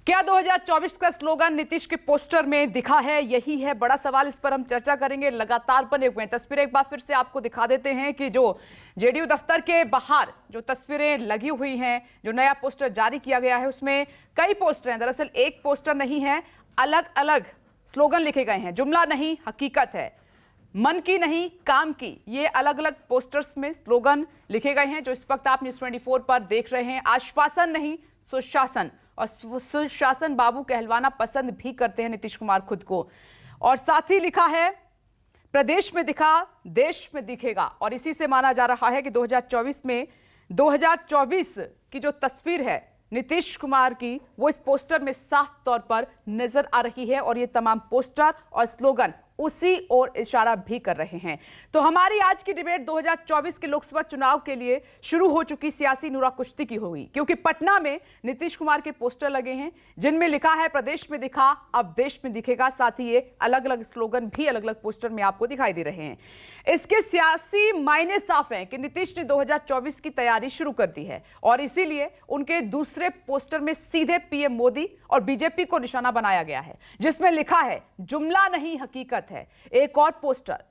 क्या 2024 का स्लोगन नीतीश के पोस्टर में दिखा है? यही है बड़ा सवाल। इस पर हम चर्चा करेंगे। लगातार बने हुए हैं तस्वीरें एक बार फिर से आपको दिखा देते हैं कि जो जेडीयू दफ्तर के बाहर जो तस्वीरें लगी हुई हैं, जो नया पोस्टर जारी किया गया है, उसमें कई पोस्टर हैं। दरअसल एक पोस्टर नहीं है, अलग अलग स्लोगन लिखे गए हैं। जुमला नहीं, हकीकत है। मन की नहीं, काम की। ये अलग अलग पोस्टर्स में स्लोगन लिखे गए हैं जो इस वक्त आप न्यूज़ 24 पर देख रहे हैं। आश्वासन नहीं, सुशासन। और सुशासन बाबू कहलवाना पसंद भी करते हैं नीतीश कुमार खुद को। और साथ ही लिखा है, प्रदेश में दिखा, देश में दिखेगा। और इसी से माना जा रहा है कि 2024 की जो तस्वीर है नीतीश कुमार की, वो इस पोस्टर में साफ तौर पर नजर आ रही है। और ये तमाम पोस्टर और स्लोगन उसी ओर इशारा भी कर रहे हैं। तो हमारी आज की डिबेट 2024 के लोकसभा चुनाव के लिए शुरू हो चुकी सियासी नूरा कुश्ती की होगी, क्योंकि पटना में नीतीश कुमार के पोस्टर लगे हैं जिनमें लिखा है, प्रदेश में दिखा, अब देश में दिखेगा। साथ ही ये अलग अलग स्लोगन भी अलग अलग पोस्टर में आपको दिखाई दे रहे हैं। इसके सियासी मायने साफ हैं कि नीतीश ने 2024 की तैयारी शुरू कर दी है और इसीलिए उनके दूसरे पोस्टर में सीधे पीएम मोदी और बीजेपी को निशाना बनाया गया है, जिसमें लिखा है, जुमला नहीं, हकीकत है। एक और पोस्टर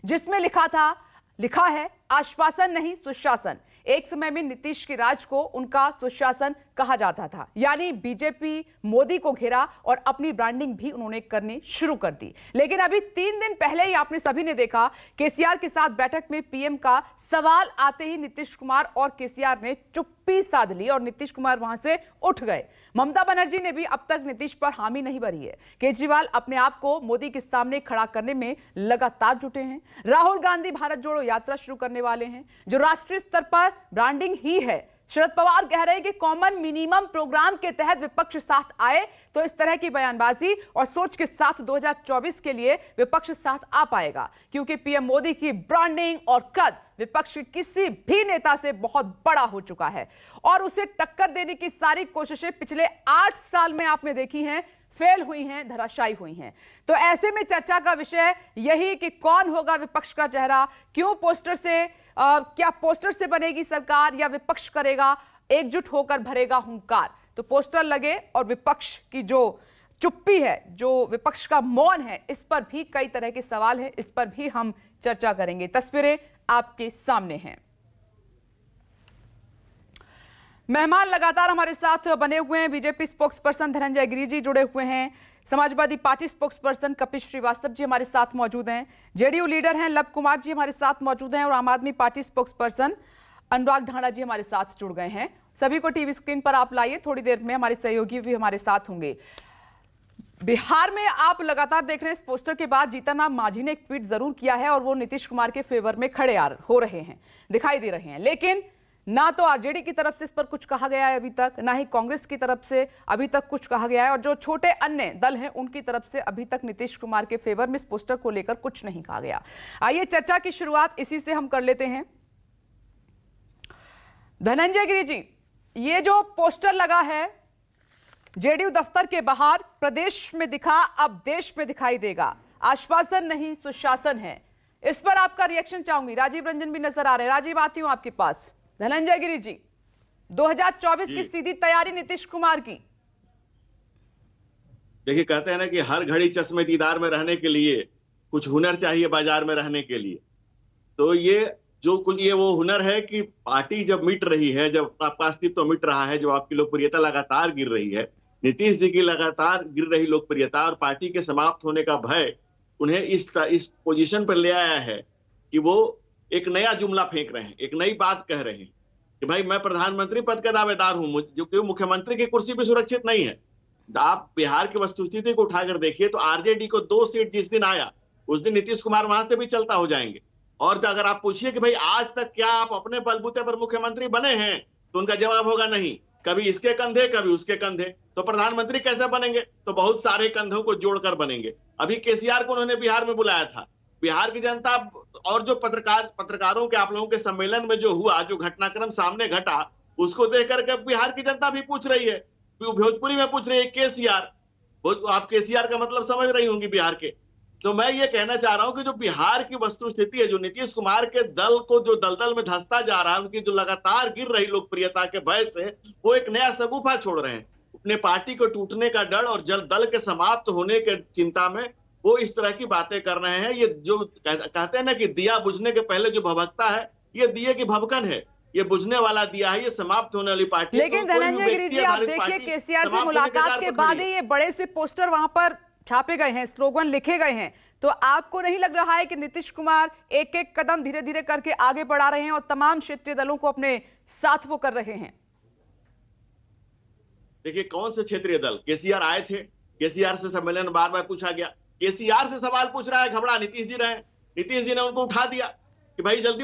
जिसमें लिखा है, आश्वासन नहीं, सुशासन। एक समय में नीतीश के राज को उनका सुशासन कहा जाता था, यानी बीजेपी मोदी को घेरा और अपनी ब्रांडिंग भी उन्होंने करनी शुरू कर दी। लेकिन अभी 3 दिन पहले ही आपने सभी ने देखा, केसीआर के साथ बैठक में पीएम का सवाल आते ही नीतीश कुमार और केसीआर ने चुप्पी साध ली और नीतीश कुमार वहां से उठ गए। ममता बनर्जी ने भी अब तक नीतीश पर हामी नहीं भरी है। केजरीवाल अपने आप को मोदी के सामने खड़ा करने में लगातार जुटे हैं। राहुल गांधी भारत जोड़ो यात्रा शुरू करने वाले हैं, जो राष्ट्रीय स्तर पर ब्रांडिंग ही है। शरद पवार कह रहे हैं कि कॉमन मिनिमम प्रोग्राम के तहत विपक्ष साथ आए तो इस तरह की बयानबाजी और सोच के साथ 2024 के लिए विपक्ष साथ आ पाएगा, क्योंकि पीएम मोदी की ब्रांडिंग और कद विपक्ष के किसी भी नेता से बहुत बड़ा हो चुका है और उसे टक्कर देने की सारी कोशिशें पिछले 8 साल में आपने देखी हैं, फेल हुई हैं, धराशायी हुई हैं। तो ऐसे में चर्चा का विषय यही कि कौन होगा विपक्ष का चेहरा, क्यों पोस्टर से क्या पोस्टर से बनेगी सरकार या विपक्ष करेगा एकजुट होकर भरेगा हुंकार। तो पोस्टर लगे और विपक्ष की जो चुप्पी है, जो विपक्ष का मौन है, इस पर भी कई तरह के सवाल हैं, इस पर भी हम चर्चा करेंगे। तस्वीरें आपके सामने हैं। मेहमान लगातार हमारे साथ बने हुए हैं। बीजेपी स्पोक्सपर्सन धनंजय गिरि जी जुड़े हुए हैं। समाजवादी पार्टी स्पोक्सपर्सन कपिल श्रीवास्तव जी हमारे साथ मौजूद हैं। जेडीयू लीडर हैं लव कुमार जी हमारे साथ मौजूद हैं और आम आदमी पार्टी स्पोक्सपर्सन अनुराग ढांडा जी हमारे साथ जुड़ गए हैं। सभी को टीवी स्क्रीन पर आप लाइए। थोड़ी देर में हमारे सहयोगी भी हमारे साथ होंगे। बिहार में आप लगातार देख रहे हैं, इस पोस्टर के बाद जीतन राम मांझी ने एक ट्वीट जरूर किया है और वो नीतीश कुमार के फेवर में खड़े हो रहे हैं, दिखाई दे रहे हैं। लेकिन ना तो आरजेडी की तरफ से इस पर कुछ कहा गया है अभी तक, ना ही कांग्रेस की तरफ से अभी तक कुछ कहा गया है और जो छोटे अन्य दल हैं उनकी तरफ से अभी तक नीतीश कुमार के फेवर में इस पोस्टर को लेकर कुछ नहीं कहा गया। आइए चर्चा की शुरुआत इसी से हम कर लेते हैं। धनंजय गिरि जी, ये जो पोस्टर लगा है जेडीयू दफ्तर के बाहर, प्रदेश में दिखा, अब देश में दिखाई देगा, आश्वासन नहीं, सुशासन है, इस पर आपका रिएक्शन चाहूंगी। राजीव रंजन भी नजर आ रहे हैं। राजीव, आती हूं आपके पास। धनंजय गिरि जी, 2024 की सीधी तैयारी नीतीश कुमार की। देखिए, कहते हैं ना कि हर घड़ी चश्मे दीदार में रहने के लिए कुछ हुनर चाहिए बाजार में रहने के लिए। तो ये वो हुनर है कि पार्टी जब मिट रही है, जब आपका अस्तित्व मिट रहा है, जब आपकी लोकप्रियता लगातार गिर रही है, नीतीश जी की लगातार गिर रही लोकप्रियता और पार्टी के समाप्त होने का भय उन्हें इस पोजीशन पर ले आया है कि वो एक नया जुमला फेंक रहे हैं, एक नई बात कह रहे हैं कि भाई मैं प्रधानमंत्री पद का दावेदार हूं, जो कि मुख्यमंत्री की कुर्सी भी सुरक्षित नहीं है। आप बिहार की वस्तुस्थिति को उठाकर देखिए तो आरजेडी को 2 सीट जिस दिन आया उस दिन नीतीश कुमार वहां से भी चलता हो जाएंगे। और अगर आप पूछिए कि भाई आज तक क्या आप अपने बलबूते पर मुख्यमंत्री बने हैं, तो उनका जवाब होगा नहीं। कभी इसके कंधे, कभी उसके कंधे। तो प्रधानमंत्री कैसे बनेंगे? तो बहुत सारे कंधों को जोड़कर बनेंगे। अभी केसीआर को उन्होंने बिहार में बुलाया था। बिहार की जनता और जो पत्रकारों के आप लोगों के सम्मेलन में जो हुआ, जो घटनाक्रम सामने घटा, उसको देख करके बिहार की जनता भी पूछ रही है, भोजपुरी में पूछ रही है केसीआर। आप केसीआर का मतलब समझ रही होंगी बिहार के। तो मैं ये कहना चाह रहा हूं कि जो बिहार की वस्तुस्थिति है, जो नीतीश कुमार के दल को जो दलदल में धंसता जा रहा है, उनकी जो लगातार गिर रही लोकप्रियता के भय से वो एक नया शगुफा छोड़ रहे हैं। अपने पार्टी को टूटने का डर और दल के समाप्त होने के चिंता में वो इस तरह की बातें कर रहे हैं। ये जो कहते हैं ना कि दिया बुझने के पहले जो भभकता है, ये दिए की भभकन है, ये बुझने वाला दिया है, ये समाप्त होने वाली पार्टी है। लेकिन धनंजय गिरि जी, आप देखिए केसीआर से मुलाकात के बाद ही ये बड़े से पोस्टर वहां पर छापे गए हैं, स्लोगन लिखे गए हैं, तो आपको नहीं लग रहा है कि नीतीश कुमार एक एक कदम धीरे धीरे करके आगे बढ़ा रहे हैं और तमाम क्षेत्रीय दलों को अपने साथ वो कर रहे हैं? देखिए, कौन से क्षेत्रीय दल? केसीआर आए थे, केसीआर से सम्मेलन में बार बार पूछा गया, केसीआर से सवाल पूछ रहा है, घबरा नीतीश जी रहे, नीतीश जी ने उनको उठा दिया कि भाई जल्दी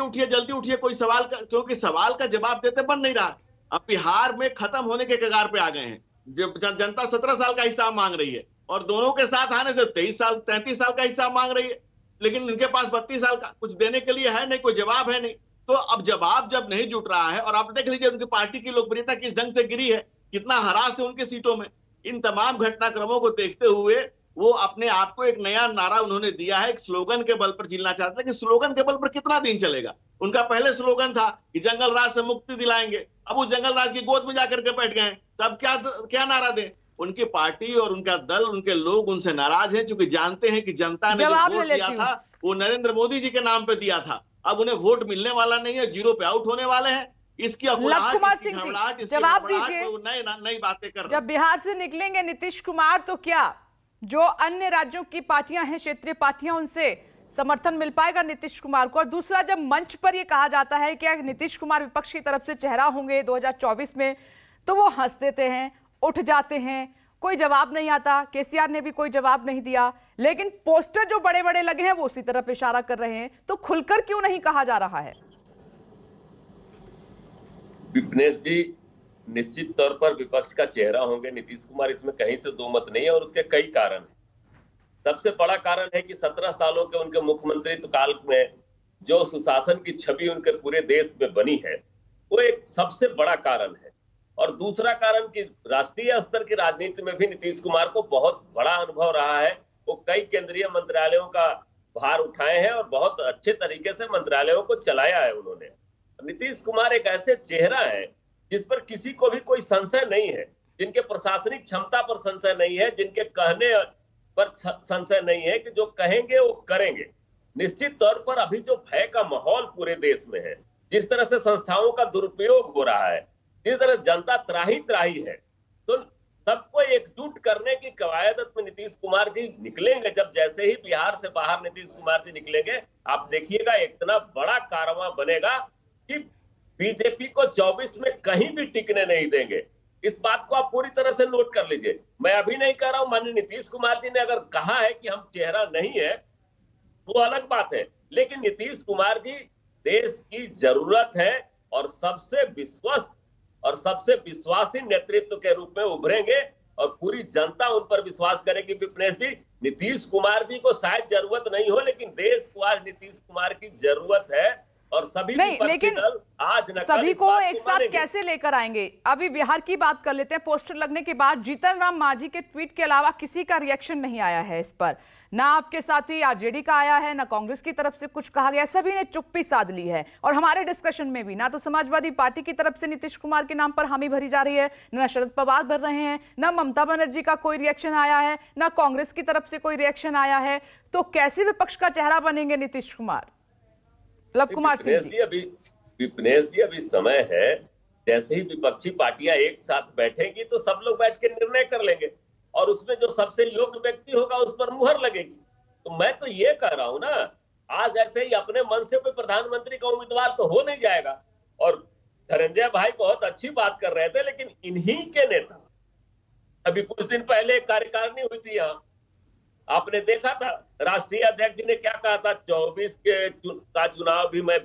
उठिए, कोई सवाल का, क्योंकि सवाल का जवाब देते बन नहीं रहा। अब बिहार में खत्म होने के कगार पे आ गए हैं, जब जनता 17 साल का हिसाब मांग रही है और दोनों के साथ आने से 33 साल का हिसाब मांग रही है, लेकिन इनके पास 32 साल का कुछ देने के लिए है नहीं, कोई जवाब है नहीं। तो अब जवाब जब नहीं जुट रहा है, और आप देख लीजिए उनकी पार्टी की लोकप्रियता किस ढंग से गिरी है, कितना हरास है उनकी सीटों में। इन तमाम घटनाक्रमों को देखते हुए वो अपने आप को एक नया नारा उन्होंने दिया है, एक स्लोगन के बल पर चिल्लाना चाहते हैं कि स्लोगन के बल पर कितना दिन चलेगा। उनका पहले स्लोगन था कि जंगल राज से मुक्ति दिलाएंगे, अब वो जंगल राज की गोद में जाकर के बैठ गए हैं, तब क्या नारा दें? उनकी पार्टी और उनका दल, उनके लोग उनसे नाराज हैं, क्योंकि जानते हैं कि जनता ने जो वोट दिया था वो नरेंद्र मोदी जी के नाम पे दिया था। अब उन्हें वोट मिलने वाला नहीं है, जीरो पे आउट होने वाले हैं। इसकी जवाब दीजिए, नई बातें कर रहे हैं। जब बिहार से निकलेंगे नीतीश कुमार तो क्या जो अन्य राज्यों की पार्टियां हैं, क्षेत्रीय पार्टियां, उनसे समर्थन मिल पाएगा नीतीश कुमार को? और दूसरा, जब मंच पर यह कहा जाता है कि नीतीश कुमार विपक्ष की तरफ से चेहरा होंगे 2024 में, तो वो हंस देते हैं, उठ जाते हैं, कोई जवाब नहीं आता। केसीआर ने भी कोई जवाब नहीं दिया, लेकिन पोस्टर जो बड़े बड़े लगे हैं वो उसी तरफ इशारा कर रहे हैं। तो खुलकर क्यों नहीं कहा जा रहा है? विपनेश जी, निश्चित तौर पर विपक्ष का चेहरा होंगे नीतीश कुमार, इसमें कहीं से दो मत नहीं है, और उसके कई कारण हैं। सबसे बड़ा कारण है कि 17 सालों के उनके मुख्यमंत्रित्व काल में जो सुशासन की छवि उनके पूरे देश में बनी है, वो एक सबसे बड़ा कारण है। और दूसरा कारण कि राष्ट्रीय स्तर की राजनीति में भी नीतीश कुमार को बहुत बड़ा अनुभव रहा है। वो कई केंद्रीय मंत्रालयों का भार उठाए हैं और बहुत अच्छे तरीके से मंत्रालयों को चलाया है उन्होंने। नीतीश कुमार एक ऐसे चेहरा है जिस पर किसी को भी कोई संशय नहीं है, जिनके प्रशासनिक क्षमता पर संशय नहीं है, जिनके कहने पर संशय नहीं है कि जो कहेंगे वो करेंगे। निश्चित तौर पर अभी जो भय का माहौल पूरे देश में है, जिस तरह से संस्थाओं का दुरुपयोग हो रहा है, जिस तरह जनता त्राही है, तो सबको एकजुट करने की कवायद में नीतीश कुमार जी निकलेंगे। जब जैसे ही बिहार से बाहर नीतीश कुमार जी निकलेंगे, आप देखिएगा इतना बड़ा कारवां बनेगा कि बीजेपी को 24 में कहीं भी टिकने नहीं देंगे। इस बात को आप पूरी तरह से नोट कर लीजिए। मैं अभी नहीं कह रहा हूं, माननीय नीतीश कुमार जी ने अगर कहा है कि हम चेहरा नहीं है, वो अलग बात है, लेकिन नीतीश कुमार जी देश की जरूरत है और सबसे विश्वस्त और सबसे विश्वासी नेतृत्व के रूप में उभरेंगे और पूरी जनता उन पर विश्वास करेगी। विपनेश जी, नीतीश कुमार जी को शायद जरूरत नहीं हो, लेकिन देश को आज नीतीश कुमार की जरूरत है और सभी नहीं, लेकिन दल आज न सभी को एक साथ कैसे लेकर आएंगे? अभी बिहार की बात कर लेते हैं। पोस्टर लगने के बाद जीतन राम मांझी के ट्वीट के अलावा किसी का रिएक्शन नहीं आया है इस पर, ना आपके साथी आरजेडी का आया है, ना कांग्रेस की तरफ से कुछ कहा गया। सभी ने चुप्पी साध ली है। और हमारे डिस्कशन में भी ना तो समाजवादी पार्टी की तरफ से नीतीश कुमार के नाम पर हामी भरी जा रही है, ना शरद पवार भर रहे हैं, ना ममता बनर्जी का कोई रिएक्शन आया है, ना कांग्रेस की तरफ से कोई रिएक्शन आया है। तो कैसे विपक्ष का चेहरा बनेंगे नीतीश कुमार? कुमार सिंह जी, विपनेश जी, अभी समय है, जैसे ही विपक्षी पार्टियां एक साथ बैठेंगी तो सब लोग बैठ के निर्णय कर लेंगे और उसमें जो सबसे योग्य व्यक्ति होगा उस पर मुहर लगेगी। तो मैं तो ये कह रहा हूं ना, आज ऐसे ही अपने मन से कोई प्रधानमंत्री का उम्मीदवार तो हो नहीं जाएगा। और धनंजय भाई बहुत अच्छी बात कर रहे थे, लेकिन इन्हीं के नेता, अभी कुछ दिन पहले कार्यकारिणी हुई थी यहाँ, आपने देखा था राष्ट्रीय अध्यक्ष जी ने क्या कहा था, 24 का चुनाव भी मैं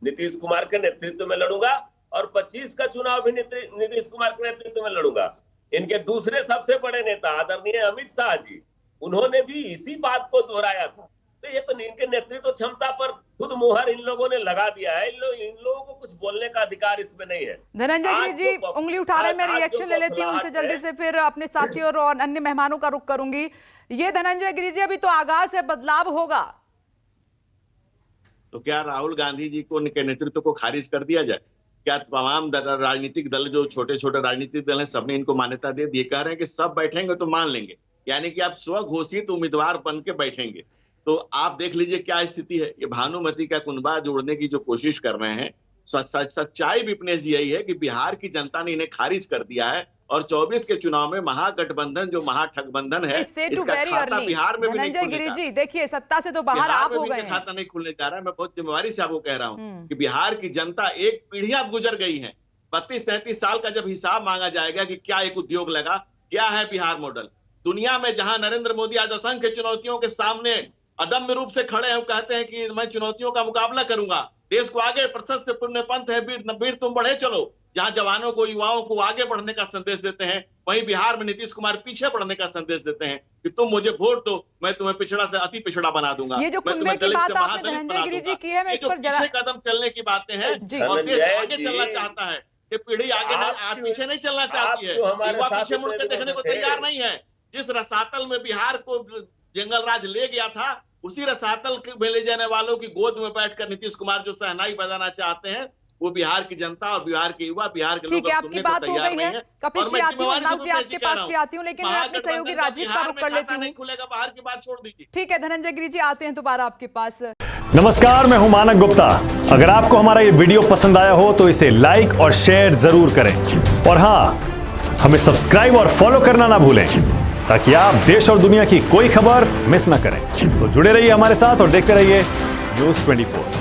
नीतीश कुमार के नेतृत्व में लड़ूंगा और 25 का चुनाव भी नीतीश कुमार के नेतृत्व में लड़ूंगा। इनके दूसरे सबसे बड़े नेता आदरणीय अमित शाह जी, उन्होंने भी इसी बात को दोहराया था। तो ये तो इनके नेतृत्व क्षमता पर खुद मुहर इन लोगों ने लगा दिया है। इन लोगों को कुछ बोलने का अधिकार इसमें नहीं है। धनंजय गिरि जी उंगली उठा रहे, मैं रिएक्शन ले लेती हूँ उनसे जल्दी से, फिर अपने साथियों और अन्य मेहमानों का रुख करूंगी। ये धनंजय गिरि जी, अभी तो आगाज है, बदलाव होगा तो क्या राहुल गांधी जी को उनके नेतृत्व को खारिज कर दिया जाए? क्या तमाम राजनीतिक दल जो छोटे छोटे राजनीतिक दल हैं सबने इनको मान्यता दे दी? ये कह रहे हैं कि सब बैठेंगे तो मान लेंगे, यानी कि आप स्वघोषित उम्मीदवार बन के बैठेंगे। तो आप देख लीजिए क्या स्थिति है। ये भानुमति का कुनबा जोड़ने की जो कोशिश कर रहे हैं, सच्चाई विपनेश जी यही है कि बिहार की जनता ने इन्हें खारिज कर दिया है और 24 के चुनाव में महागठबंधन जो महाठगबंधन है, इसका खाता बिहार में भी नहीं धनंजय गिरी जी, देखिए सत्ता से तो बाहर आप हो गए हैं, खाता नहीं खुलने जा रहा है। मैं बहुत जिम्मेवारी से आपको कह रहा हूँ कि बिहार की जनता एक पीढ़ी अब गुजर गई है। 32-33 साल का जब हिसाब मांगा जाएगा कि क्या एक उद्योग लगा, क्या है बिहार मॉडल। दुनिया में जहां नरेंद्र मोदी आज असंख्य चुनौतियों के सामने अदम्य रूप से खड़े हैं, कहते हैं कि मैं चुनौतियों का मुकाबला करूंगा, देश को आगे प्रशस्त पुण्य पंथ है, वीर तुम बढ़े चलो, जहां जवानों को युवाओं को आगे बढ़ने का संदेश देते हैं, वहीं बिहार में नीतीश कुमार पीछे बढ़ने का संदेश देते हैं कि तुम मुझे वोट दो, मैं तुम्हें पिछड़ा से अति पिछड़ा बना दूंगा। ये जो कुनबे की बात आपने धनंजय गिरी जी की है, मैं इस पर जरा कदम चलने की बातें हैं और देश आगे चलना चाहता है, ये पीढ़ी आगे पीछे नहीं चलना चाहती है, युवा पीछे मुड़ के देखने को तैयार नहीं है। जिस रसातल में बिहार को जंगल राज ले गया था, उसी रसातल में ले जाने वालों की गोद में बैठकर नीतीश कुमार जो सहनाई बजाना चाहते हैं, वो बिहार की जनता और बिहार के युवा, बिहार के लोग आपकी बात हो गई है। कपिल जी आती हूं, नाउ जी आपके पास भी आती हूं, लेकिन मैं अपने सहयोगी राजीव का रुख कर लेती हूं। खुलेगा, बाहर की बात छोड़ दीजिए। ठीक है धनंजय गिरी जी, आते हैं दोबारा आपके पास। नमस्कार, मैं हूं मानक गुप्ता। अगर आपको हमारा ये वीडियो पसंद आया हो तो इसे लाइक और शेयर जरूर करें, और हाँ, हमें सब्सक्राइब और फॉलो करना ना भूलें ताकि आप देश और दुनिया की कोई खबर मिस ना करें। तो जुड़े रहिए हमारे साथ और देखते रहिए न्यूज़ 24।